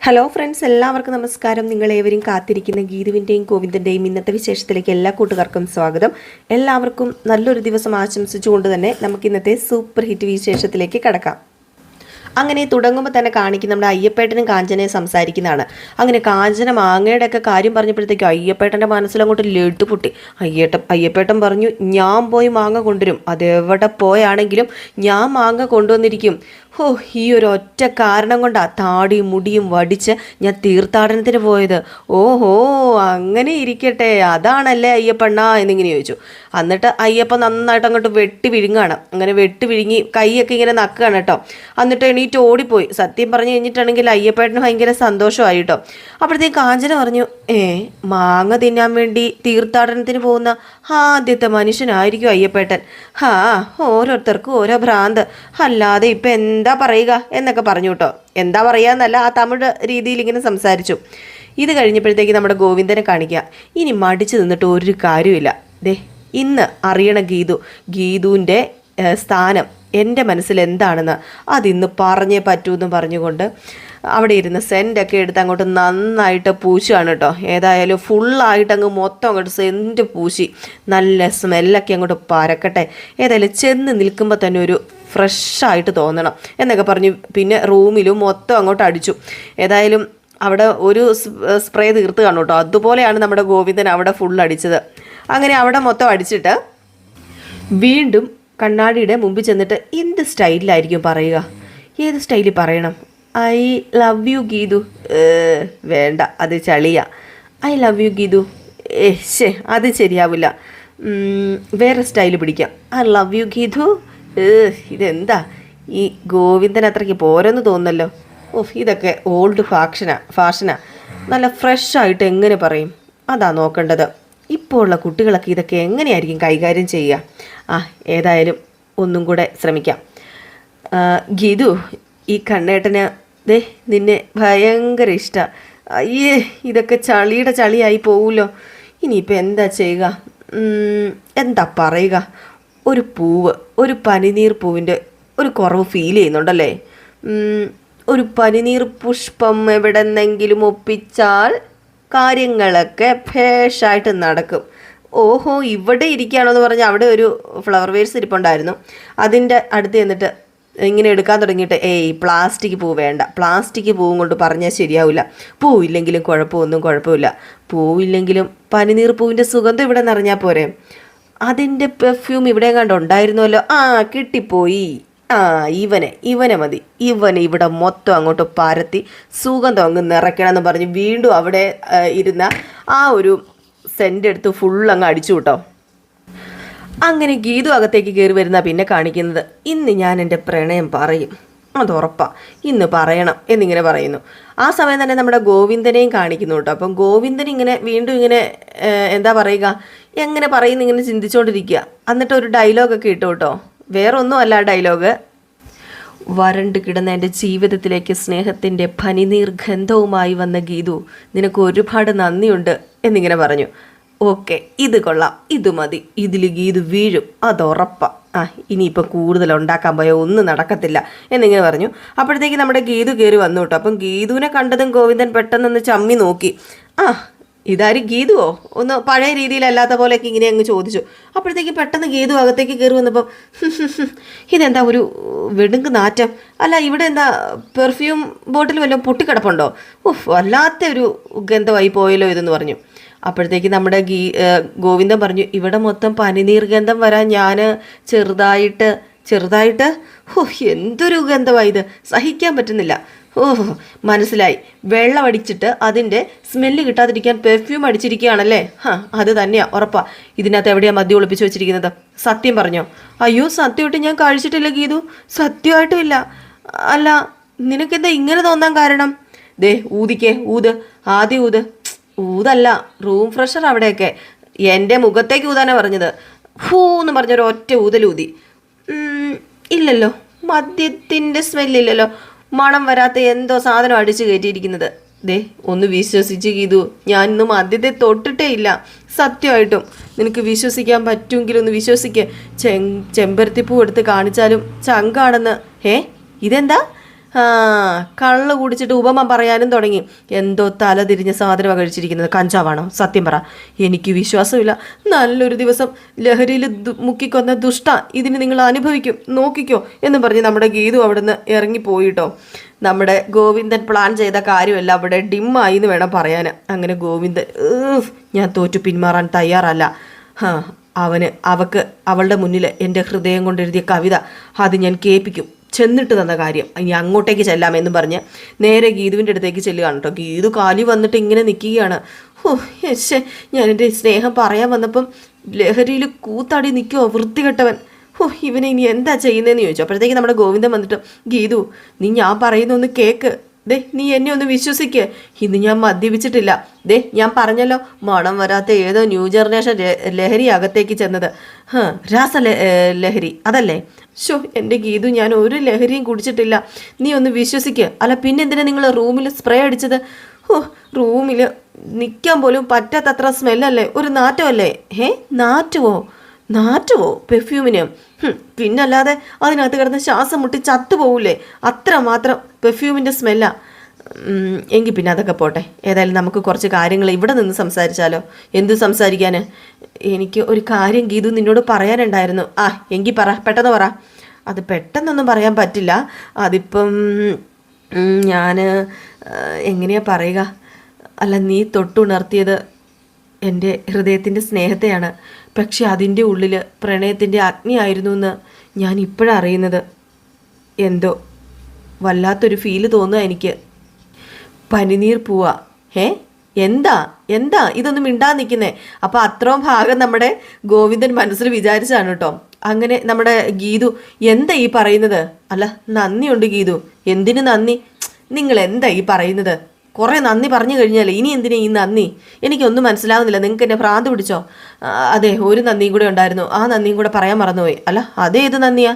Hello friends, എല്ലാവർക്കും നമസ്കാരം. നിങ്ങളേവരും കാത്തിരിക്കുന്ന ഗീതുവിൻ്റെയും ഗോവിന്ദൻ്റെയും ഇന്നത്തെ വിശേഷത്തിലേക്ക് എല്ലാ കൂട്ടുകാർക്കും സ്വാഗതം. എല്ലാവർക്കും നല്ലൊരു ദിവസം ആശംസിച്ചുകൊണ്ട് തന്നെ നമുക്ക് ഇന്നത്തെ സൂപ്പർ ഹിറ്റ് വിശേഷത്തിലേക്ക് കടക്കാം. അങ്ങനെ തുടങ്ങുമ്പോൾ തന്നെ കാണിക്കും നമ്മുടെ അയ്യപ്പേട്ടനും കാഞ്ചനയും സംസാരിക്കുന്നതാണ്. അങ്ങനെ കാഞ്ചന മാങ്ങയുടെ ഒക്കെ കാര്യം പറഞ്ഞപ്പോഴത്തേക്കും അയ്യപ്പേട്ടൻ്റെ മനസ്സിലങ്ങോട്ട് ലഡു പൊട്ടി. അയ്യപ്പേട്ടൻ പറഞ്ഞു, ഞാൻ പോയി മാങ്ങ കൊണ്ടുവരും, അതെവിടെ പോയാണെങ്കിലും ഞാൻ മാങ്ങ കൊണ്ടുവന്നിരിക്കും. ഈ ഒരു ഒറ്റ കാരണം കൊണ്ടാണ് താടിയും മുടിയും വടിച്ച് ഞാൻ തീർത്ഥാടനത്തിന് പോയത്. ഓഹോ, അങ്ങനെ ഇരിക്കട്ടെ, അതാണല്ലേ അയ്യപ്പണ്ണ എന്നിങ്ങനെ ചോദിച്ചു. എന്നിട്ട് അയ്യപ്പൻ നന്നായിട്ട് അങ്ങോട്ട് വെട്ടി വിഴുങ്ങാണ്. അങ്ങനെ വെട്ടി വിഴുങ്ങി കൈയൊക്കെ ഇങ്ങനെ നക്കുകയാണ് കേട്ടോ. എന്നിട്ട് എണീറ്റ് ഓടിപ്പോയി. സത്യം പറഞ്ഞു കഴിഞ്ഞിട്ടാണെങ്കിൽ അയ്യപ്പേട്ടന് ഭയങ്കര സന്തോഷമായി കേട്ടോ. അപ്പോഴത്തേക്ക് കാഞ്ചന പറഞ്ഞു, മാങ്ങ തിന്നാൻ വേണ്ടി തീർത്ഥാടനത്തിന് പോകുന്ന ആദ്യത്തെ മനുഷ്യനായിരിക്കും അയ്യപ്പേട്ടൻ. ഓരോരുത്തർക്കും ഓരോ ഭ്രാന്ത്, അല്ലാതെ ഇപ്പം എന്താ പറയുക എന്നൊക്കെ പറഞ്ഞു കേട്ടോ. എന്താ പറയാന്നല്ല, ആ തമിഴ് രീതിയിൽ ഇങ്ങനെ സംസാരിച്ചു. ഇത് കഴിഞ്ഞപ്പോഴത്തേക്ക് നമ്മുടെ ഗോവിന്ദനെ കാണിക്കുക. ഇനി മടിച്ചു നിന്നിട്ട് ഒരു കാര്യമില്ല. ഇന്ന് അറിയണ ഗീതുവിൻ്റെ സ്ഥാനം എൻ്റെ മനസ്സിൽ എന്താണെന്ന് അതിന്ന് പറഞ്ഞേ പറ്റൂ എന്ന് പറഞ്ഞുകൊണ്ട് അവിടെ ഇരുന്ന് സെൻറ്റൊക്കെ എടുത്ത് അങ്ങോട്ട് നന്നായിട്ട് പൂശുകയാണ് കേട്ടോ. ഏതായാലും ഫുള്ളായിട്ട് അങ്ങ് മൊത്തം അങ്ങോട്ട് സെൻറ്റ് പൂശി നല്ല സ്മെല്ലൊക്കെ അങ്ങോട്ട് പരക്കട്ടെ. ഏതായാലും ചെന്ന് നിൽക്കുമ്പോൾ തന്നെ ഒരു ഫ്രഷായിട്ട് തോന്നണം എന്നൊക്കെ പറഞ്ഞ് പിന്നെ റൂമിലും മൊത്തം അങ്ങോട്ട് അടിച്ചു. ഏതായാലും അവിടെ ഒരു സ്പ്രേ തീർത്ത് കാണും കേട്ടോ. അതുപോലെയാണ് നമ്മുടെ ഗോവിന്ദൻ അവിടെ ഫുൾ അടിച്ചത്. അങ്ങനെ അവിടെ മൊത്തം അടിച്ചിട്ട് വീണ്ടും കണ്ണാടിയുടെ മുമ്പിൽ ചെന്നിട്ട് എന്ത് സ്റ്റൈലിലായിരിക്കും പറയുക? ഏത് സ്റ്റൈലിൽ പറയണം? I love you Geethu. വേണ്ട, അത് ചളിയാ. I love you Geethu. അത് ശരിയാവില്ല. വേറെ സ്റ്റൈല് പിടിക്കാം. I love you Geethu. ഇതെന്താ ഈ ഗോവിന്ദൻ അത്രയ്ക്ക് പോരെന്ന് തോന്നല്ലോ. ഇതൊക്കെ ഓൾഡ് ഫാഷനാ. നല്ല ഫ്രഷായിട്ട് എങ്ങനെ പറയും? അതാ നോക്കേണ്ടത്. ഇപ്പോൾ ഉള്ള കുട്ടികളൊക്കെ ഇതൊക്കെ എങ്ങനെയായിരിക്കും കൈകാര്യം ചെയ്യുക? ഏതായാലും ഒന്നും കൂടെ ശ്രമിക്കാം. ഗീതു, ഈ കണ്ണേട്ടന് നിന്നെ ഭയങ്കര ഇഷ്ടമാണ്. അയ്യേ, ഇതൊക്കെ ചളിയുടെ ചളിയായി പോവുമല്ലോ. ഇനിയിപ്പോൾ എന്താ ചെയ്യുക? എന്താ പറയുക? ഒരു പൂവ്, ഒരു പനിനീർ പൂവിൻ്റെ ഒരു കുറവ് ഫീൽ ചെയ്യുന്നുണ്ടല്ലേ? ഒരു പനിനീർ പുഷ്പം എവിടെന്നെങ്കിലും ഒപ്പിച്ചാൽ കാര്യങ്ങളൊക്കെ ഭേഷായിട്ട് നടക്കും. ഓഹോ, ഇവിടെ ഇരിക്കുകയാണോ എന്ന് പറഞ്ഞാൽ അവിടെ ഒരു ഫ്ലവർ വേസ് ഇരിപ്പുണ്ടായിരുന്നു. അതിൻ്റെ അടുത്ത് ചെന്നിട്ട് ഇങ്ങനെ എടുക്കാൻ തുടങ്ങിയിട്ട് പ്ലാസ്റ്റിക് പൂ വേണ്ട, പ്ലാസ്റ്റിക് പൂവും കൊണ്ട് പറഞ്ഞാൽ ശരിയാവില്ല. പൂവില്ലെങ്കിലും കുഴപ്പമില്ല. പൂവില്ലെങ്കിലും പനിനീർ പൂവിൻ്റെ സുഗന്ധം ഇവിടെ നിറഞ്ഞാൽ പോരെ. അതിൻ്റെ പെർഫ്യൂം ഇവിടെ കണ്ടുണ്ടായിരുന്നല്ലോ. കിട്ടിപ്പോയി. ഇവനെ മതി. ഇവനെ ഇവിടെ മൊത്തം അങ്ങോട്ട് പരത്തി സുഗന്ധം അങ്ങ് നിറയ്ക്കണമെന്ന് പറഞ്ഞ് വീണ്ടും അവിടെ ഇരുന്ന ആ ഒരു സെൻ്റ് എടുത്ത് ഫുൾ അങ്ങ് അടിച്ചു കേട്ടോ. അങ്ങനെ ഗീതു അകത്തേക്ക് കയറി വരുന്ന പിന്നെ കാണിക്കുന്നത്, ഇന്ന് ഞാൻ എൻ്റെ പ്രണയം പറയും, അതുറപ്പാ, ഇന്ന് പറയണം എന്നിങ്ങനെ പറയുന്നു. ആ സമയം തന്നെ നമ്മുടെ ഗോവിന്ദനെയും കാണിക്കുന്നു കേട്ടോ. അപ്പം ഗോവിന്ദൻ ഇങ്ങനെ വീണ്ടും ഇങ്ങനെ എന്താ പറയുക, എങ്ങനെ പറയുന്നു ഇങ്ങനെ ചിന്തിച്ചുകൊണ്ടിരിക്കുക. എന്നിട്ട് ഒരു ഡയലോഗൊക്കെ ഇട്ടു കേട്ടോ. വേറൊന്നും അല്ല ഡയലോഗ്. വരണ്ട് കിടന്ന എൻ്റെ ജീവിതത്തിലേക്ക് സ്നേഹത്തിൻ്റെ പനിനീർ ഗന്ധവുമായി വന്ന ഗീതു, നിനക്ക് ഒരുപാട് നന്ദിയുണ്ട് എന്നിങ്ങനെ പറഞ്ഞു. ഓക്കെ, ഇത് കൊള്ളാം, ഇത് മതി, ഇതിൽ ഗീതു വീഴും, അതുറപ്പാ. ഇനിയിപ്പോൾ കൂടുതൽ ഉണ്ടാക്കാൻ പോയാൽ ഒന്നും നടക്കത്തില്ല എന്നിങ്ങനെ പറഞ്ഞു. അപ്പോഴത്തേക്ക് നമ്മുടെ ഗീതു കയറി വന്നു കേട്ടോ. അപ്പം ഗീതുവിനെ കണ്ടതും ഗോവിന്ദൻ പെട്ടെന്നൊന്ന് ചമ്മി നോക്കി. ഇതാരും ഗീതുവോ? ഒന്ന് പഴയ രീതിയിലല്ലാത്ത പോലെയൊക്കെ ഇങ്ങനെ അങ്ങ് ചോദിച്ചു. അപ്പോഴത്തേക്ക് പെട്ടെന്ന് ഗീതു അകത്തേക്ക് കയറി വന്നപ്പം ഇതെന്താ ഒരു വെടുങ്ക് നാറ്റം? അല്ല, ഇവിടെ എന്താ പെർഫ്യൂം ബോട്ടിൽ വല്ലതും പൊട്ടിക്കിടപ്പുണ്ടോ? വല്ലാത്ത ഒരു ഗന്ധമായി പോയല്ലോ ഇതെന്ന് പറഞ്ഞു. അപ്പോഴത്തേക്ക് നമ്മുടെ ഗോവിന്ദൻ പറഞ്ഞു, ഇവിടെ മൊത്തം പനിനീർ ഗന്ധം വരാൻ ഞാൻ ചെറുതായിട്ട് എന്തൊരു ഗന്ധമായി ഇത്, സഹിക്കാൻ പറ്റുന്നില്ല. മനസ്സിലായി, വെള്ളം അടിച്ചിട്ട് അതിൻ്റെ സ്മെല്ല് കിട്ടാതിരിക്കാൻ പെർഫ്യൂം അടിച്ചിരിക്കുകയാണല്ലേ? അത് തന്നെയാ, ഉറപ്പാ. ഇതിനകത്ത് എവിടെയാ മദ്യം ഒളിപ്പിച്ച് വെച്ചിരിക്കുന്നത്? സത്യം പറഞ്ഞോ? അയ്യോ, സത്യമായിട്ട് ഞാൻ കഴിച്ചിട്ടില്ല ഗീതു, സത്യമായിട്ടും ഇല്ല. അല്ല, നിനക്കെന്താ ഇങ്ങനെ തോന്നാൻ കാരണം? ഊതിക്കേ, ആദ്യം ഊതല്ല, റൂം ഫ്രഷർ അവിടെയൊക്കെ. എൻ്റെ മുഖത്തേക്ക് ഊതാനാ പറഞ്ഞത്. എന്ന് പറഞ്ഞൊരു ഒറ്റ ഊതലൂതി. ഇല്ലല്ലോ, മദ്യത്തിൻ്റെ സ്മെല്ലില്ലല്ലോ, മണം വരാത്ത എന്തോ സാധനം അടിച്ചു കയറ്റിയിരിക്കുന്നത്. ഒന്ന് വിശ്വസിച്ച് ഗീതു, ഞാൻ ഇന്നും മദ്യത്തെ തൊട്ടിട്ടേ ഇല്ല. സത്യമായിട്ടും നിനക്ക് വിശ്വസിക്കാൻ പറ്റുമെങ്കിലും ഒന്ന് വിശ്വസിക്കുക. ചെമ്പരത്തിപ്പൂ എടുത്ത് കാണിച്ചാലും ചങ്കാണെന്ന്. ഇതെന്താ? ആ കള്ള് കുടിച്ചിട്ട് ഉപമ പറയാനും തുടങ്ങി. എന്തോ തല തിരിഞ്ഞ സാധനമാണ് കഴിച്ചിരിക്കുന്നത്. കഞ്ചാവാണോ? സത്യം പറ, എനിക്ക് വിശ്വാസമില്ല. നല്ലൊരു ദിവസം ലഹരിയിൽ മുക്കിക്കൊന്ന ദുഷ്ട ഇതിന് നിങ്ങൾ അനുഭവിക്കും, നോക്കിക്കോ എന്ന് പറഞ്ഞ് നമ്മുടെ ഗീതു അവിടെ നിന്ന് ഇറങ്ങിപ്പോയിട്ടോ. നമ്മുടെ ഗോവിന്ദൻ പ്ലാൻ ചെയ്ത കാര്യമല്ല അവിടെ ഡിമ്മായി എന്ന് വേണം പറയാൻ. അങ്ങനെ ഗോവിന്ദൻ ഞാൻ തോറ്റു പിന്മാറാൻ തയ്യാറല്ല. അവക്ക് അവളുടെ മുന്നിൽ എൻ്റെ ഹൃദയം കൊണ്ടെഴുതിയ കവിത അത് ഞാൻ കേൾപ്പിക്കും. ചെന്നിട്ട് തന്ന കാര്യം ഇനി അങ്ങോട്ടേക്ക് ചെല്ലാമെന്നും പറഞ്ഞ് നേരെ ഗീതുവിൻ്റെ അടുത്തേക്ക് ചെല്ലുകയാണ് കേട്ടോ. ഗീതു കാലി വന്നിട്ട് ഇങ്ങനെ നിൽക്കുകയാണ്. യശ്ശേ, ഞാൻ എൻ്റെ സ്നേഹം പറയാൻ വന്നപ്പം ലഹരിയിൽ കൂത്താടി നിൽക്കുമോ വൃത്തികെട്ടവൻ. ഇവനെ ഇനി എന്താ ചെയ്യുന്നതെന്ന് ചോദിച്ചു. അപ്പോഴത്തേക്ക് നമ്മുടെ ഗോവിന്ദൻ വന്നിട്ട്, ഗീതു നീ ഞാൻ പറയുന്നൊന്ന് കേക്ക്, നീ എന്നെ ഒന്ന് വിശ്വസിക്ക്. ഇന്ന് ഞാൻ മദ്യപിച്ചിട്ടില്ല. ഞാൻ പറഞ്ഞല്ലോ, മണം വരാത്ത ഏതോ ന്യൂ ജനറേഷൻ ലഹരി അകത്തേക്ക് ചെന്നത്. ലഹരി അതല്ലേ? എൻ്റെ ഗീതു, ഞാൻ ഒരു ലഹരിയും കുടിച്ചിട്ടില്ല. നീ ഒന്ന് വിശ്വസിക്ക്. അല്ല പിന്നെ എന്തിനാ നിങ്ങൾ റൂമിൽ സ്പ്രേ അടിച്ചത്? റൂമിൽ നിൽക്കാൻ പോലും പറ്റാത്തത്ര സ്മെല്ലല്ലേ, ഒരു നാറ്റമല്ലേ? നാറ്റുവോ പെർഫ്യൂമിന്? പിന്നല്ലാതെ അതിനകത്ത് കിടന്ന് ശ്വാസം മുട്ടി ചത്തുപോകൂലേ? അത്ര മാത്രം പെർഫ്യൂമിൻ്റെ സ്മെല്ലാ. എങ്കിൽ പിന്നെ അതൊക്കെ പോട്ടെ. ഏതായാലും നമുക്ക് കുറച്ച് കാര്യങ്ങൾ ഇവിടെ നിന്ന് സംസാരിച്ചാലോ? എന്തു സംസാരിക്കാൻ? എനിക്ക് ഒരു കാര്യം ഗീതു നിന്നോട് പറയാനുണ്ടായിരുന്നു. എങ്കിൽ പറ, പെട്ടെന്ന് പറ. അത് പെട്ടെന്നൊന്നും പറയാൻ പറ്റില്ല. അതിപ്പം ഞാൻ എങ്ങനെയാ പറയുക? അല്ല, നീ തൊട്ടുണർത്തിയത് എൻ്റെ ഹൃദയത്തിൻ്റെ സ്നേഹത്തെയാണ്. പക്ഷെ അതിൻ്റെ ഉള്ളിൽ പ്രണയത്തിൻ്റെ അഗ്നിയായിരുന്നു എന്ന് ഞാൻ ഇപ്പോഴാണ് അറിയുന്നത്. എന്തോ വല്ലാത്തൊരു ഫീല് തോന്നുക എനിക്ക്. പനിനീർ പൂവാ. എന്താ ഇതൊന്നും മിണ്ടാ നിൽക്കുന്നേ? അപ്പം അത്രയും ഭാഗം നമ്മുടെ ഗോവിന്ദൻ മനസ്സിൽ വിചാരിച്ചാണ് കേട്ടോ. അങ്ങനെ നമ്മുടെ ഗീതു, എന്താ ഈ പറയുന്നത്? അല്ല, നന്ദിയുണ്ട് ഗീതു. എന്തിനു നന്ദി? നിങ്ങൾ എന്താ ഈ പറയുന്നത്? കുറേ നന്ദി പറഞ്ഞു കഴിഞ്ഞാലേ ഇനി എന്തിനാ ഈ നന്ദി? എനിക്കൊന്നും മനസ്സിലാവുന്നില്ല. നിങ്ങൾക്ക് എന്നെ ഭ്രാന്ത് പിടിച്ചോ? അതെ, ഒരു നന്ദിയും കൂടെ ഉണ്ടായിരുന്നു. ആ നന്ദിയും കൂടെ പറയാൻ മറന്നുപോയി. അല്ല, അതേത് നന്ദിയാ?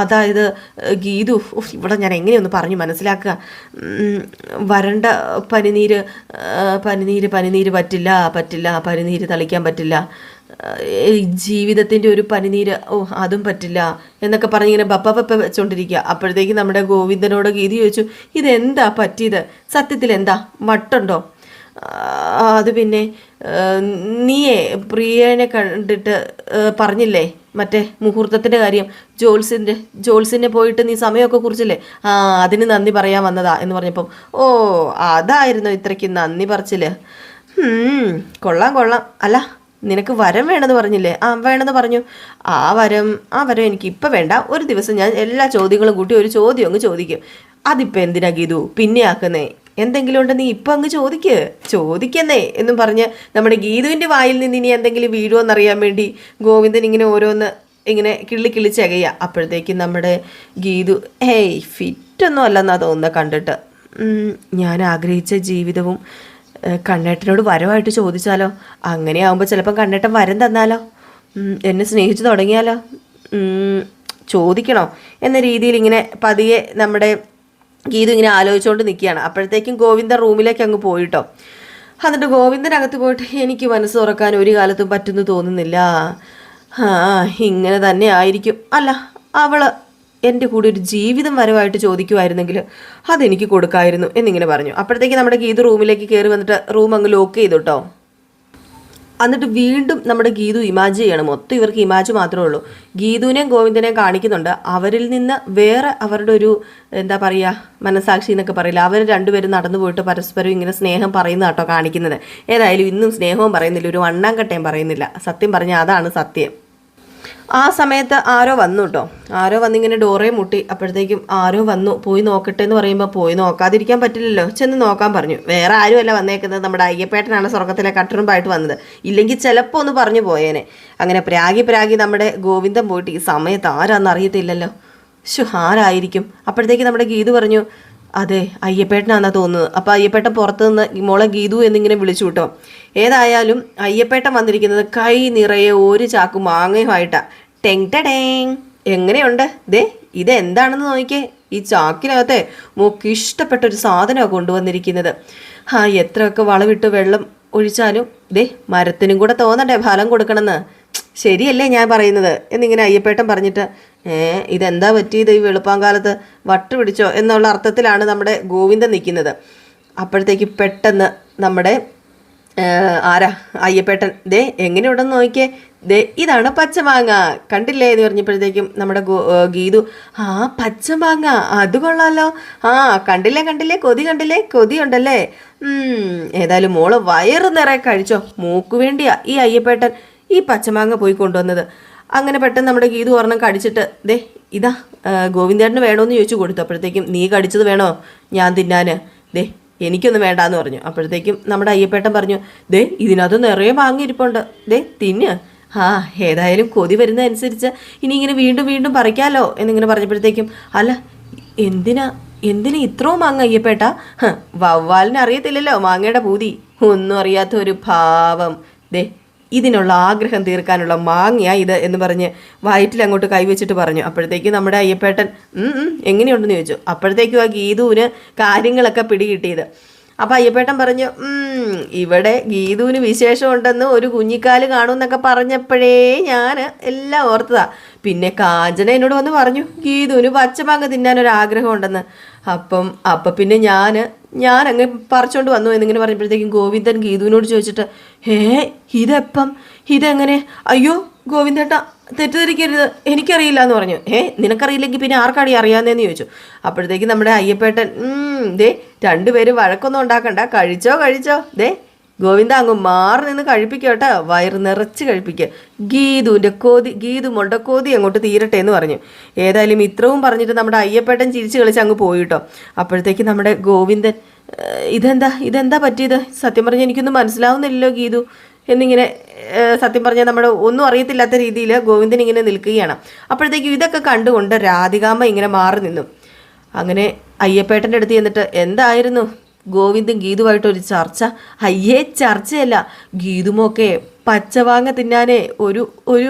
അതായത് ഗീതു, ഇവിടെ ഞാൻ എങ്ങനെയൊന്ന് പറഞ്ഞു മനസ്സിലാക്കുക? വരണ്ട പനിനീര് പറ്റില്ല, പനിനീര് തളിക്കാൻ പറ്റില്ല, ജീവിതത്തിൻ്റെ ഒരു പനിനീര് അതും പറ്റില്ല എന്നൊക്കെ പറഞ്ഞിങ്ങനെ ബപ്പ വെച്ചോണ്ടിരിക്കുക. അപ്പോഴത്തേക്ക് നമ്മുടെ ഗോവിന്ദനോട് ഗീതി ചോദിച്ചു, ഇതെന്താ പറ്റിയത്? സത്യത്തിൽ എന്താ മട്ടുണ്ടോ? അത് പിന്നെ നീയേ പ്രിയനെ കണ്ടിട്ട് പറഞ്ഞില്ലേ മറ്റേ മുഹൂർത്തത്തിൻ്റെ കാര്യം? ജോൾസിനെ പോയിട്ട് നീ സമയമൊക്കെ കുറിച്ചില്ലേ? അതിന് നന്ദി പറയാൻ വന്നതാ എന്ന് പറഞ്ഞപ്പം, അതായിരുന്നു ഇത്രയ്ക്ക് നന്ദി പറച്ചില്. കൊള്ളാം. അല്ല, നിനക്ക് വരം വേണമെന്ന് പറഞ്ഞില്ലേ? വേണമെന്ന് പറഞ്ഞു. ആ വരം എനിക്ക് ഇപ്പം വേണ്ട. ഒരു ദിവസം ഞാൻ എല്ലാ ചോദ്യങ്ങളും കൂട്ടി ഒരു ചോദ്യം അങ്ങ് ചോദിക്കും. അതിപ്പോൾ എന്തിനാ ഗീതു പിന്നെ ആക്കുന്നേ? എന്തെങ്കിലും ഉണ്ട് നീ ഇപ്പം അങ്ങ് ചോദിക്കുന്നേ എന്നും പറഞ്ഞ് നമ്മുടെ ഗീതുവിൻ്റെ വായിൽ നിന്ന് ഇനി എന്തെങ്കിലും വീഴുമെന്നറിയാൻ വേണ്ടി ഗോവിന്ദൻ ഇങ്ങനെ ഓരോന്ന് ഇങ്ങനെ കിള്ളിച്ചകയ്യ. അപ്പോഴത്തേക്കും നമ്മുടെ ഗീതു, ഫിറ്റൊന്നും അല്ലെന്നാ തോന്നുന്നത് കണ്ടിട്ട്. ഞാൻ ആഗ്രഹിച്ച ജീവിതവും കണ്ണേട്ടനോട് വരവായിട്ട് ചോദിച്ചാലോ? അങ്ങനെയാവുമ്പോൾ ചിലപ്പം കണ്ണേട്ടൻ വരം തന്നാലോ? എന്നെ സ്നേഹിച്ചു തുടങ്ങിയാലോ? ചോദിക്കണോ എന്ന രീതിയിൽ ഇങ്ങനെ പതിയെ നമ്മുടെ ഗീതു ഇങ്ങനെ ആലോചിച്ചുകൊണ്ട് നിൽക്കുകയാണ്. അപ്പോഴത്തേക്കും ഗോവിന്ദൻ റൂമിലേക്ക് അങ്ങ് പോയിട്ടോ. എന്നിട്ട് ഗോവിന്ദനകത്ത് പോയിട്ട്, എനിക്ക് മനസ്സ് തുറക്കാൻ ഒരു കാലത്തും പറ്റുന്നു തോന്നുന്നില്ല. ഇങ്ങനെ തന്നെ ആയിരിക്കും. അല്ല, അവള് എൻ്റെ കൂടെ ഒരു ജീവിതം വരവായിട്ട് ചോദിക്കുമായിരുന്നെങ്കിൽ അതെനിക്ക് കൊടുക്കായിരുന്നു എന്നിങ്ങനെ പറഞ്ഞു. അപ്പോഴത്തേക്ക് നമ്മുടെ ഗീതു റൂമിലേക്ക് കയറി വന്നിട്ട് റൂം അങ്ങ് ലോക്ക് ചെയ്തു കേട്ടോ. എന്നിട്ട് വീണ്ടും നമ്മുടെ ഗീതു ഇമാജ് ചെയ്യണം. മൊത്തം ഇവർക്ക് ഇമാജ് മാത്രമേ ഉള്ളൂ. ഗീതുവിനെയും ഗോവിന്ദനെയും കാണിക്കുന്നുണ്ട്. അവരിൽ നിന്ന് വേറെ അവരുടെ ഒരു എന്താ പറയുക, മനസാക്ഷി എന്നൊക്കെ പറയില്ല, അവർ രണ്ടുപേരും നടന്നു പോയിട്ട് പരസ്പരം ഇങ്ങനെ സ്നേഹം പറയുന്ന കേട്ടോ കാണിക്കുന്നത്. ഏതായാലും ഇന്നും സ്നേഹവും പറയുന്നില്ല, ഒരു വണ്ണാങ്കട്ടയും പറയുന്നില്ല. സത്യം പറഞ്ഞാൽ അതാണ് സത്യം. ആ സമയത്ത് ആരോ വന്നു കേട്ടോ. ആരോ വന്നിങ്ങനെ ഡോറേ മുട്ടി. അപ്പോഴത്തേക്കും ആരോ വന്നു. പോയി നോക്കട്ടെ എന്ന് പറയുമ്പോൾ പോയി നോക്കാതിരിക്കാൻ പറ്റില്ലല്ലോ, ചെന്ന് നോക്കാൻ പറഞ്ഞു. വേറെ ആരുമല്ല വന്നേക്കുന്നത്, നമ്മുടെ അയ്യപ്പേട്ടനാണ് സ്വർഗത്തിലെ കട്ടറുമ്പായിട്ട് വന്നത്. ഇല്ലെങ്കിൽ ചിലപ്പോൾ ഒന്ന് പറഞ്ഞു പോയേനെ. അങ്ങനെ പ്രാഗി നമ്മുടെ ഗോവിന്ദൻ പോയിട്ട് ഈ സമയത്ത് ആരാന്ന് അറിയത്തില്ലല്ലോ. ആരായിരിക്കും? അപ്പോഴത്തേക്ക് നമ്മുടെ ഗീതു പറഞ്ഞു, അതെ അയ്യപ്പേട്ടനാന്നാ തോന്നുന്നത്. അപ്പോൾ അയ്യപ്പേട്ടൻ പുറത്ത് നിന്ന് മോളെ ഗീതു എന്നിങ്ങനെ വിളിച്ചു കേട്ടോ. ഏതായാലും അയ്യപ്പേട്ടൻ വന്നിരിക്കുന്നത് കൈ നിറയെ ഒരു ചാക്ക് മാങ്ങയുമായിട്ടാണ്. ടെങ്. എങ്ങനെയുണ്ട്? ഇതെന്താണെന്ന് നോക്കിയേ. ഈ ചാക്കിനകത്തെ മോക്ക് ഇഷ്ടപ്പെട്ടൊരു സാധനമാണ് കൊണ്ടുവന്നിരിക്കുന്നത്. എത്രയൊക്കെ വളവിട്ട് വെള്ളം ഒഴിച്ചാലും മരത്തിനും കൂടെ തോന്നണ്ടേ ഫലം കൊടുക്കണമെന്ന്. ശരിയല്ലേ ഞാൻ പറയുന്നത് എന്നിങ്ങനെ അയ്യപ്പേട്ടൻ പറഞ്ഞിട്ട് ഇതെന്താ പറ്റിയത് ഈ വെളുപ്പാങ്കാലത്ത് വട്ട് പിടിച്ചോ എന്നുള്ള അർത്ഥത്തിലാണ് നമ്മുടെ ഗോവിന്ദൻ നിൽക്കുന്നത്. അപ്പോഴത്തേക്ക് പെട്ടെന്ന് നമ്മുടെ ആരാ അയ്യപ്പേട്ടൻ ദേ എങ്ങനെയുണ്ടെന്ന് നോക്കിയേ, ദേ ഇതാണ് പച്ചമാങ്ങ കണ്ടില്ലേ എന്ന് പറഞ്ഞപ്പോഴത്തേക്കും നമ്മുടെ ഗീതു പച്ചമാങ്ങ അത് കൊള്ളാലോ, കണ്ടില്ലേ കണ്ടില്ലേ കൊതി കണ്ടില്ലേ കൊതി ഉണ്ടല്ലേ, ഏതായാലും മോള് വയറ് നിറയെ കഴിച്ചോ, മൂക്ക് വേണ്ടിയാ ഈ അയ്യപ്പേട്ടൻ ഈ പച്ചമാങ്ങ പോയി കൊണ്ടുവന്നത്. അങ്ങനെ പെട്ടെന്ന് നമ്മുടെ ഗീതു ഒരെണ്ണം കടിച്ചിട്ട് ദേ ഇതാ ഗോവിന്ദേട്ടന് വേണോന്ന് ചോദിച്ചു കൊടുത്തു. അപ്പോഴത്തേക്കും നീ കടിച്ചത് വേണോ ഞാൻ തിന്നാന്, ദേ എനിക്കൊന്നും വേണ്ടാന്ന് പറഞ്ഞു. അപ്പോഴത്തേക്കും നമ്മുടെ അയ്യപ്പേട്ടൻ പറഞ്ഞു ദേ ഇതിനകത്ത് നിറയെ വാങ്ങിയിരിപ്പുണ്ട്, ദേ തിന്ന്, ഏതായാലും കൊതി വരുന്നതനുസരിച്ച് ഇനി ഇങ്ങനെ വീണ്ടും വീണ്ടും പറിക്കാലോ എന്നിങ്ങനെ പറഞ്ഞപ്പോഴത്തേക്കും അല്ല എന്തിനാ ഇത്രയും മാങ്ങ അയ്യപ്പേട്ട, വവ്വാലിന് അറിയത്തില്ലല്ലോ മാങ്ങയുടെ പൂതി, ഒന്നും അറിയാത്ത ഒരു ഭാവം, ദേ ഇതിനുള്ള ആഗ്രഹം തീർക്കാനുള്ള മാങ്ങയാ ഇത് എന്ന് പറഞ്ഞ് വയറ്റിൽ അങ്ങോട്ട് കൈവച്ചിട്ട് പറഞ്ഞു. അപ്പോഴത്തേക്ക് നമ്മുടെ അയ്യപ്പേട്ടൻ എങ്ങനെയുണ്ടെന്ന് ചോദിച്ചു. അപ്പോഴത്തേക്കും ആ ഗീതുവിന് കാര്യങ്ങളൊക്കെ പിടികിട്ടിയത്. അപ്പം അയ്യപ്പേട്ടൻ പറഞ്ഞു ഇവിടെ ഗീതുവിന് വിശേഷമുണ്ടെന്ന് ഒരു കുഞ്ഞിക്കാല് കാണുമെന്നൊക്കെ പറഞ്ഞപ്പോഴേ ഞാൻ എല്ലാം ഓർത്തതാ. പിന്നെ കാഞ്ചന എന്നോട് വന്ന് പറഞ്ഞു ഗീതുവിന് പച്ചമാങ്ങ തിന്നാനൊരാഗ്രഹം ഉണ്ടെന്ന്. അപ്പം പിന്നെ ഞാൻ അങ്ങ് പറിച്ചോണ്ട് വന്നു എന്നിങ്ങനെ പറഞ്ഞപ്പോഴത്തേക്കും ഗോവിന്ദൻ ഗീതുവിനോട് ചോദിച്ചിട്ട് ഇതെപ്പം ഇതെങ്ങനെ, അയ്യോ ഗോവിന്ദേട്ടാ തെറ്റിദ്ധരിക്കരുത് എനിക്കറിയില്ല എന്ന് പറഞ്ഞു. നിനക്കറിയില്ലെങ്കിൽ പിന്നെ ആർക്കാടി അറിയാമെന്ന് ചോദിച്ചു. അപ്പോഴത്തേക്കും നമ്മുടെ അയ്യപ്പേട്ടൻ ദേ രണ്ടുപേരും വഴക്കൊന്നും ഉണ്ടാക്കണ്ട, കഴിച്ചോ ദേ ഗോവിന്ദ അങ്ങ് മാറി നിന്ന് കഴിപ്പിക്കോട്ടെ, വയറ് നിറച്ച് കഴിപ്പിക്കുക, ഗീതു മുണ്ടക്കോതി അങ്ങോട്ട് തീരട്ടെ എന്ന് പറഞ്ഞു. ഏതായാലും ഇത്രയും പറഞ്ഞിട്ട് നമ്മുടെ അയ്യപ്പേട്ടൻ ചിരിച്ച് കളിച്ച് അങ്ങ് പോയിട്ടോ. അപ്പോഴത്തേക്ക് നമ്മുടെ ഗോവിന്ദൻ ഇതെന്താ പറ്റിയത്, സത്യം പറഞ്ഞാൽ എനിക്കൊന്നും മനസ്സിലാവുന്നില്ലല്ലോ ഗീതു എന്നിങ്ങനെ സത്യം പറഞ്ഞാൽ നമ്മുടെ ഒന്നും അറിയത്തില്ലാത്ത രീതിയിൽ ഗോവിന്ദൻ ഇങ്ങനെ നിൽക്കുകയാണ്. അപ്പോഴത്തേക്കും ഇതൊക്കെ കണ്ടുകൊണ്ട് രാധികാമ്മ ഇങ്ങനെ മാറി നിന്നു. അങ്ങനെ അയ്യപ്പേട്ടൻ്റെ അടുത്ത് ചെന്നിട്ട് എന്തായിരുന്നു ഗോവിന്ദൻ ഗീതുവായിട്ടൊരു ചർച്ച? ചർച്ചയല്ല, ഗീതുമൊക്കെ പച്ചവാങ്ങ തിന്നാനേ ഒരു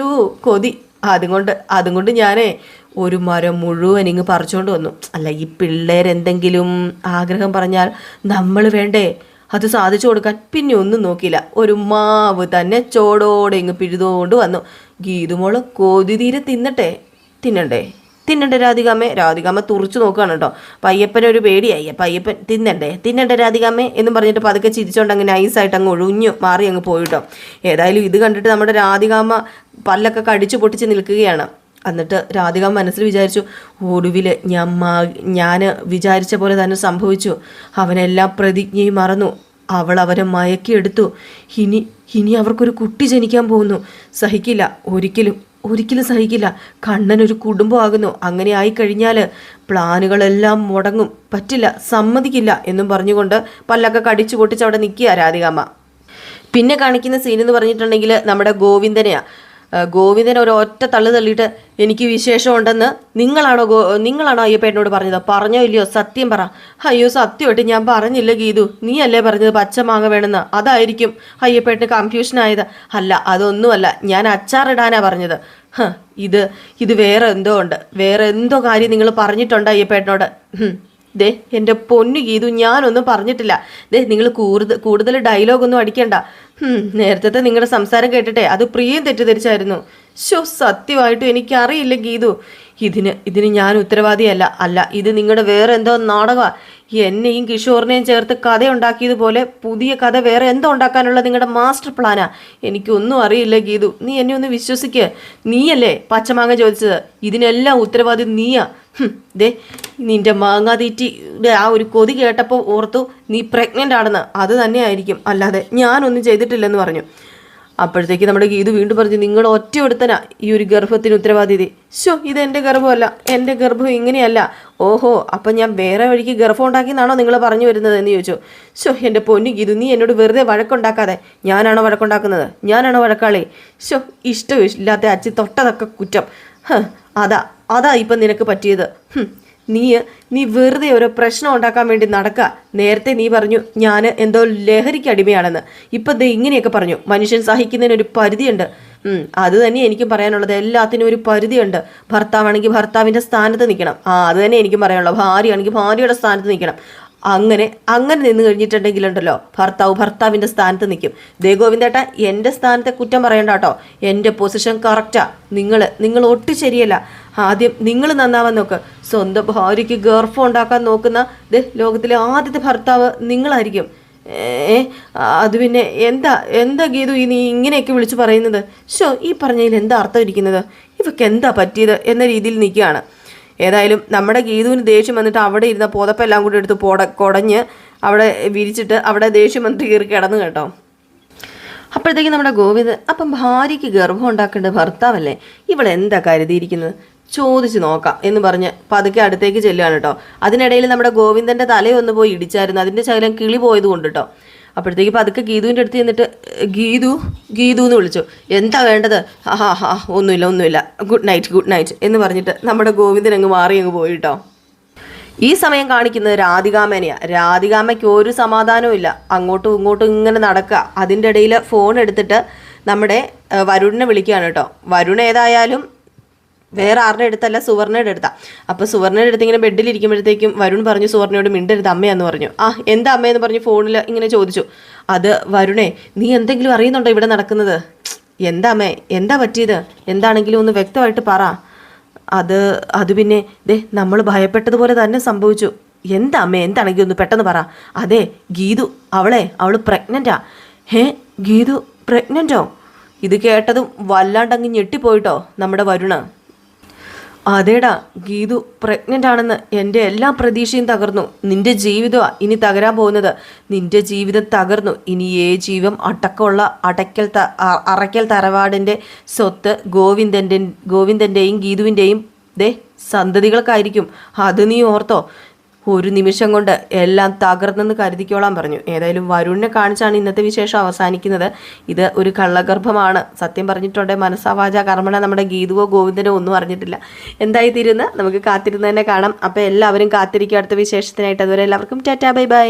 കൊതി, അതുകൊണ്ട് ഞാനേ ഒരു മരം മുഴുവൻ ഇങ്ങ് പറിച്ചുകൊണ്ട് വന്നു. അല്ല ഈ പിള്ളേരെന്തെങ്കിലും ആഗ്രഹം പറഞ്ഞാൽ നമ്മൾ വേണ്ടേ അത് സാധിച്ചു കൊടുക്കാൻ. പിന്നെ ഒന്നും നോക്കിയില്ല, ഒരു മാവ് തന്നെ ചോടോടെ ഇങ്ങ് പിഴുതുകൊണ്ട് വന്നു. ഗീതുമോള് കൊതി തീരെ തിന്നണ്ടേ രാധികാമ്മ തുറച്ചു നോക്കുകയാണ് കേട്ടോ. പയ്യപ്പനൊരു പേടിയായി. പയ്യപ്പൻ തിന്നണ്ടേ രാധികാമ്മേ എന്നും പറഞ്ഞിട്ട് പതുക്കെ ചിരിച്ചോണ്ട് അങ്ങനെ നൈസായിട്ട് അങ്ങ് ഒഴിഞ്ഞു മാറി അങ്ങ് പോയിട്ടോ. ഏതായാലും ഇത് കണ്ടിട്ട് നമ്മുടെ രാധികാമ്മ പല്ലൊക്കെ കടിച്ചു പൊട്ടിച്ച് നിൽക്കുകയാണ്. എന്നിട്ട് രാധികാമ്മ മനസ്സിൽ വിചാരിച്ചു ഒടുവിൽ ഞാൻ വിചാരിച്ച പോലെ തന്നെ സംഭവിച്ചു, അവനെല്ലാം പ്രതിജ്ഞയും മറന്നു, അവരെ മയക്കിയെടുത്തു, ഇനി അവർക്കൊരു കുട്ടി ജനിക്കാൻ പോകുന്നു, സഹിക്കില്ല, ഒരിക്കലും സഹിക്കില്ല, കണ്ണനൊരു കുടുംബമാകുന്നു, അങ്ങനെ ആയിക്കഴിഞ്ഞാൽ പ്ലാനുകളെല്ലാം മുടങ്ങും, പറ്റില്ല, സമ്മതിക്കില്ല എന്നും പറഞ്ഞുകൊണ്ട് പല്ലൊക്കെ കടിച്ചു പൊട്ടിച്ച് അവിടെ നിൽക്കുക രാധികാമ്മ. പിന്നെ കാണിക്കുന്ന സീൻ എന്ന് പറഞ്ഞിട്ടുണ്ടെങ്കിൽ നമ്മുടെ ഗോവിന്ദനെ ഒരൊറ്റ തള്ളു തള്ളിയിട്ട് എനിക്ക് വിശേഷമുണ്ടെന്ന് നിങ്ങളാണോ അയ്യപ്പേട്ടനോട് പറഞ്ഞത്? പറഞ്ഞോ ഇല്ലയോ സത്യം പറ. അയ്യോ സത്യമായിട്ട് ഞാൻ പറഞ്ഞില്ല ഗീതു, നീ അല്ലേ പറഞ്ഞത് പച്ചമാങ്ങ വേണമെന്ന്, അതായിരിക്കും അയ്യപ്പേട്ടന് കൺഫ്യൂഷൻ ആയത്. അല്ല അതൊന്നുമല്ല, ഞാൻ അച്ചാറിടാനാ പറഞ്ഞത്. ഇത് വേറെ എന്തോ കാര്യം നിങ്ങൾ പറഞ്ഞിട്ടുണ്ട് അയ്യപ്പേട്ടനോട്. ദേ എൻ്റെ പൊന്നു ഗീതു ഞാനൊന്നും പറഞ്ഞിട്ടില്ല. ദേ നിങ്ങൾ കൂടുതൽ ഡയലോഗൊന്നും അടിക്കണ്ട. നേരത്തെ നിങ്ങളുടെ സംസാരം കേട്ടിട്ടെ അത് പ്രിയം തെറ്റിദ്ധരിച്ചായിരുന്നു. സത്യമായിട്ടും എനിക്കറിയില്ല ഗീതു, ഇതിന് ഞാൻ ഉത്തരവാദിയല്ല. ഇത് നിങ്ങളുടെ വേറെ എന്തോ നാടകമാണ്. എന്നെയും കിഷോറിനെയും ചേർത്ത് കഥ ഉണ്ടാക്കിയതുപോലെ പുതിയ കഥ വേറെ എന്തോ ഉണ്ടാക്കാനുള്ള നിങ്ങളുടെ മാസ്റ്റർ പ്ലാനാ. എനിക്കൊന്നും അറിയില്ല ഗീതു, നീ എന്നെ ഒന്ന് വിശ്വസിക്കുക. നീയല്ലേ പച്ചമാങ്ങ ചോദിച്ചത്, ഇതിനെല്ലാം ഉത്തരവാദി നീയാ. ദേ നിന്റെ മാങ്ങാതീറ്റിയുടെ ആ ഒരു കൊതി കേട്ടപ്പോൾ ഓർത്തു നീ പ്രഗ്നൻ്റ് ആണെന്ന്. അത് തന്നെ ആയിരിക്കും, അല്ലാതെ ഞാനൊന്നും ചെയ്തിട്ടില്ലെന്ന് പറഞ്ഞു. അപ്പോഴത്തേക്ക് നമ്മുടെ ഗീതു വീണ്ടും പറഞ്ഞു നിങ്ങൾ ഒറ്റ ഒരുത്തനാ ഈ ഒരു ഗർഭത്തിന് ഉത്തരവാദിത. ഇതെൻ്റെ ഗർഭമല്ല, എൻ്റെ ഗർഭം ഇങ്ങനെയല്ല. ഓഹോ അപ്പം ഞാൻ വേറെ വഴിക്ക് ഗർഭം ഉണ്ടാക്കിയെന്നാണോ നിങ്ങൾ പറഞ്ഞു വരുന്നത് എന്ന് ചോദിച്ചു. എൻ്റെ പൊന്നു ഗീതു നീ എന്നോട് വെറുതെ വഴക്കുണ്ടാക്കാതെ. ഞാനാണോ വഴക്കുണ്ടാക്കുന്നത്? ഞാനാണോ വഴക്കാളി? ഇഷ്ടമില്ലാത്ത അച്ചി തൊട്ടതൊക്കെ കുറ്റം. അതാ ഇപ്പം നിനക്ക് പറ്റിയത്. നീ വെറുതെ ഓരോ പ്രശ്നം ഉണ്ടാക്കാൻ വേണ്ടി നടക്കുക. നേരത്തെ നീ പറഞ്ഞു ഞാൻ എന്തോ ലഹരിക്ക് അടിമയാണെന്ന്, ഇപ്പം ദേ ഇങ്ങനെയൊക്കെ പറഞ്ഞു. മനുഷ്യൻ സഹിക്കുന്നതിനൊരു പരിധിയുണ്ട്. അത് തന്നെ എനിക്കും പറയാനുള്ളത്, എല്ലാത്തിനും ഒരു പരിധിയുണ്ട്. ഭർത്താവാണെങ്കിൽ ഭർത്താവിൻ്റെ സ്ഥാനത്ത് നിൽക്കണം. അത് തന്നെ എനിക്കും പറയാനുള്ളത്. ഭാര്യയാണെങ്കിൽ ഭാര്യയുടെ സ്ഥാനത്ത് നിൽക്കണം. അങ്ങനെ അങ്ങനെ നിന്ന് കഴിഞ്ഞിട്ടുണ്ടെങ്കിലുണ്ടല്ലോ ഭർത്താവിൻ്റെ സ്ഥാനത്ത് നിൽക്കും. ദേ ഗോവിന്ദേട്ട, എൻ്റെ സ്ഥാനത്തെ കുറ്റം പറയണ്ട കേട്ടോ. എൻ്റെ പൊസിഷൻ കറക്റ്റാ. നിങ്ങൾ ഒട്ടും ശരിയല്ല. ആദ്യം നിങ്ങൾ നന്നാവാൻ നോക്ക്. സ്വന്തം ഭാര്യയ്ക്ക് ഗർഭം ഉണ്ടാക്കാൻ നോക്കുന്ന ലോകത്തിലെ ആദ്യത്തെ ഭർത്താവ് നിങ്ങളായിരിക്കും. അത് പിന്നെ എന്താ ഗീതു നീ ഇങ്ങനെയൊക്കെ വിളിച്ചു പറയുന്നത്? ഈ പറഞ്ഞതിൽ എന്താ അർത്ഥം ഇരിക്കുന്നത്? ഇവക്ക് എന്താ പറ്റിയത് എന്ന രീതിയിൽ നിൽക്കുകയാണ്. ഏതായാലും നമ്മുടെ ഗീതുവിന് ദേഷ്യം വന്നിട്ട് അവിടെ ഇരുന്ന പുതപ്പെല്ലാം കൂടി എടുത്ത് കുടഞ്ഞ് അവിടെ വിരിച്ചിട്ട് അവിടെ ദേഷ്യം വന്നിട്ട് കയറി കിടന്നു കേട്ടോ. അപ്പോഴത്തേക്കും നമ്മുടെ ഗോവിന്ദ്, അപ്പം ഭാര്യയ്ക്ക് ഗർഭം ഉണ്ടാക്കേണ്ട ഭർത്താവല്ലേ, ഇവളെന്താ കരുതിയിരിക്കുന്നത്, ചോദിച്ചു നോക്കാം എന്ന് പറഞ്ഞ് പതുക്കെ അടുത്തേക്ക് ചെല്ലുകയാണ് കേട്ടോ. അതിനിടയിൽ നമ്മുടെ ഗോവിന്ദൻ്റെ തലയൊന്ന് പോയി ഇടിച്ചായിരുന്നു. അതിൻ്റെ ശകലം കിളി പോയത് കൊണ്ട് കേട്ടോ. അപ്പോഴത്തേക്ക് പതുക്കെ ഗീതുവിൻ്റെ അടുത്ത് ചെന്നിട്ട് ഗീതു എന്ന് വിളിച്ചു. എന്താ വേണ്ടത്? ഒന്നുമില്ല ഗുഡ് നൈറ്റ് എന്ന് പറഞ്ഞിട്ട് നമ്മുടെ ഗോവിന്ദൻ അങ്ങ് മാറി അങ്ങ് പോയി കേട്ടോ. ഈ സമയം കാണിക്കുന്നത് രാധികാമേനെയാണ്. രാധികാമയ്ക്ക് ഒരു സമാധാനവും ഇല്ല. അങ്ങോട്ടും ഇങ്ങോട്ടും ഇങ്ങനെ നടക്കുക. അതിൻ്റെ ഇടയിൽ ഫോൺ എടുത്തിട്ട് നമ്മുടെ വരുണിനെ വിളിക്കുകയാണ് കേട്ടോ. വരുൺ ഏതായാലും വേറെ ആരുടെ അടുത്തല്ല, സുവർണയുടെ അടുത്താണ്. അപ്പോൾ സുവർണയുടെ അടുത്ത് ഇങ്ങനെ ബെഡിലിരിക്കുമ്പോഴത്തേക്കും വരുൺ പറഞ്ഞു സുവർണയോട് മിണ്ടരുത് അമ്മയാന്ന് പറഞ്ഞു. എന്താ അമ്മയെന്ന് പറഞ്ഞ് ഫോണിൽ ഇങ്ങനെ ചോദിച്ചു. അത് വരുണേ, നീ എന്തെങ്കിലും അറിയുന്നുണ്ടോ ഇവിടെ നടക്കുന്നത്? എന്താ അമ്മേ, എന്താ പറ്റിയത്? എന്താണെങ്കിലും ഒന്ന് വ്യക്തമായിട്ട് പറ. അത് പിന്നെ നമ്മൾ ഭയപ്പെട്ടതുപോലെ തന്നെ സംഭവിച്ചു. എന്താ അമ്മേ, എന്താണെങ്കിലും ഒന്ന് പെട്ടെന്ന് പറ. അതെ ഗീതു, അവൾ പ്രഗ്നൻ്റാ. ഗീതു പ്രഗ്നൻ്റോ? ഇത് കേട്ടതും വല്ലാണ്ടങ്ങ് ഞെട്ടിപ്പോയിട്ടോ നമ്മുടെ വരുണ്. അതേടാ, ഗീതു പ്രഗ്നൻ്റ് ആണെന്ന് എൻ്റെ എല്ലാ പ്രതീക്ഷയും തകർന്നു. നിന്റെ ജീവിതമാണ് ഇനി തകരാൻ പോകുന്നത്. നിന്റെ ജീവിതം തകർന്നു. ഇനി ജീവം അടക്കമുള്ള അറയ്ക്കൽ തറവാടിൻ്റെ സ്വത്ത് ഗോവിന്ദൻ്റെയും ഗീതുവിൻ്റെയും സന്തതികൾക്കായിരിക്കും. അത് നീ ഓർത്തോ. ഒരു നിമിഷം കൊണ്ട് എല്ലാം തകർന്നെന്ന് കരുതിക്കോളാൻ പറഞ്ഞു. ഏതായാലും വരുണിനെ കാണിച്ചാണ് ഇന്നത്തെ വിശേഷം അവസാനിക്കുന്നത്. ഇത് ഒരു കള്ളഗർഭമാണ്. സത്യം പറഞ്ഞിട്ടുണ്ടെ മനസ്സാവാച കർമ്മണ നമ്മുടെ ഗീതുവോ ഗോവിന്ദനോ ഒന്നും അറിഞ്ഞിട്ടില്ല. എന്തായി തീരുന്ന നമുക്ക് കാത്തിരുന്ന് തന്നെ കാണാം. അപ്പോൾ എല്ലാവരും കാത്തിരിക്കുക അടുത്ത വിശേഷത്തിനായിട്ട്. അതുവരെ എല്ലാവർക്കും ടാറ്റാ ബൈ ബൈ.